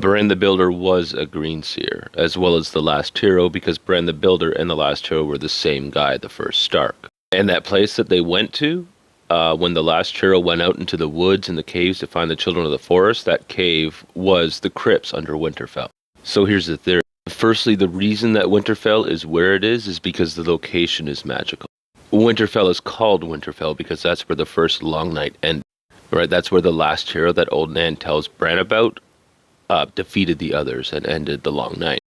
Bran the Builder was a green seer, as well as the last hero, because Bran the Builder and the last hero were the same guy, the first Stark. And that place that they went to, when the last hero went out into the woods and the caves to find the children of the forest, that cave was the crypts under Winterfell. So here's the theory. Firstly, the reason that Winterfell is where it is because the location is magical. Winterfell is called Winterfell because that's where the first long night ended. Right? That's where the last hero that Old Nan tells Bran about defeated the others and ended the long night.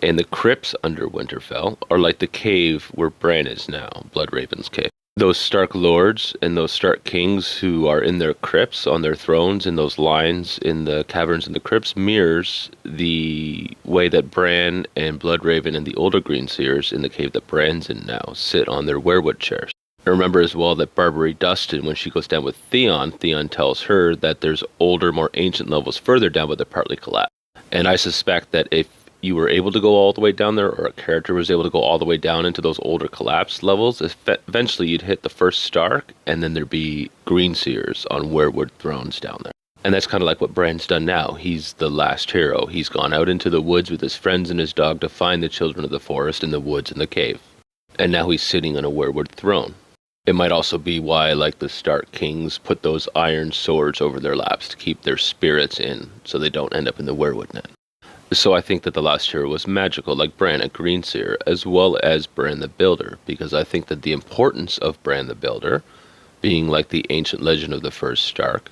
And the crypts under Winterfell are like the cave where Bran is now, Bloodraven's cave. Those Stark lords and those Stark kings who are in their crypts on their thrones in those lines in the caverns and the crypts mirrors the way that Bran and Bloodraven and the older Green Seers in the cave that Bran's in now sit on their weirwood chairs. I remember as well that Barbary Dustin, when she goes down with Theon tells her that there's older, more ancient levels further down, but they're partly collapsed. And I suspect that if you were able to go all the way down there, or a character was able to go all the way down into those older collapsed levels, eventually you'd hit the first Stark, and then there'd be Green Seers on weirwood thrones down there. And that's kind of like what Bran's done now. He's the last hero. He's gone out into the woods with his friends and his dog to find the children of the forest in the woods and the cave. And now he's sitting on a weirwood throne. It might also be why, like the Stark kings, put those iron swords over their laps to keep their spirits in, so they don't end up in the weirwood net. So I think that the last hero was magical, like Bran, a green seer, as well as Bran the Builder, because I think that the importance of Bran the Builder, being like the ancient legend of the first Stark,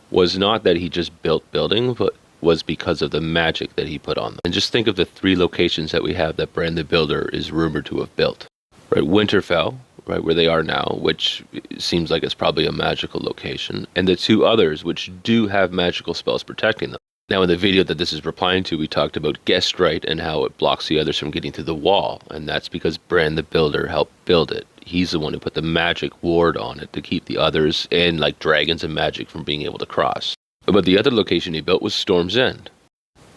was not that he just built buildings, but was because of the magic that he put on them. And just think of the 3 locations that we have that Bran the Builder is rumored to have built. Right, Winterfell, right where they are now, which seems like it's probably a magical location, and the 2 others which do have magical spells protecting them. Now, in the video that this is replying to, we talked about guest right and how it blocks the others from getting to the wall, and that's because Bran the Builder helped build it. He's the one who put the magic ward on it to keep the others and like dragons and magic from being able to cross. But the other location he built was Storm's End.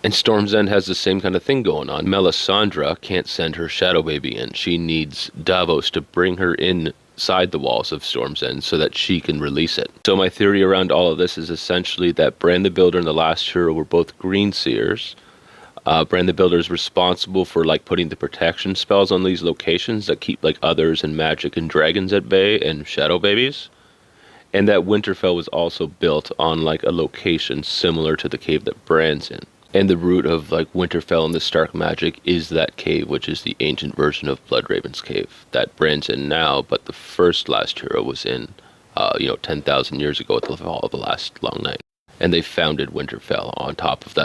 And Storm's End has the same kind of thing going on. Melisandre can't send her shadow baby in. She needs Davos to bring her inside the walls of Storm's End so that she can release it. So my theory around all of this is essentially that Bran the Builder and the last hero were both green seers. Bran the Builder is responsible for like putting the protection spells on these locations that keep like others and magic and dragons at bay and shadow babies. And that Winterfell was also built on like a location similar to the cave that Bran's in. And the root of like Winterfell and the Stark magic is that cave, which is the ancient version of Bloodraven's cave that Bran's in now, but the first last hero was in, 10,000 years ago at the fall of the last long night. And they founded Winterfell on top of that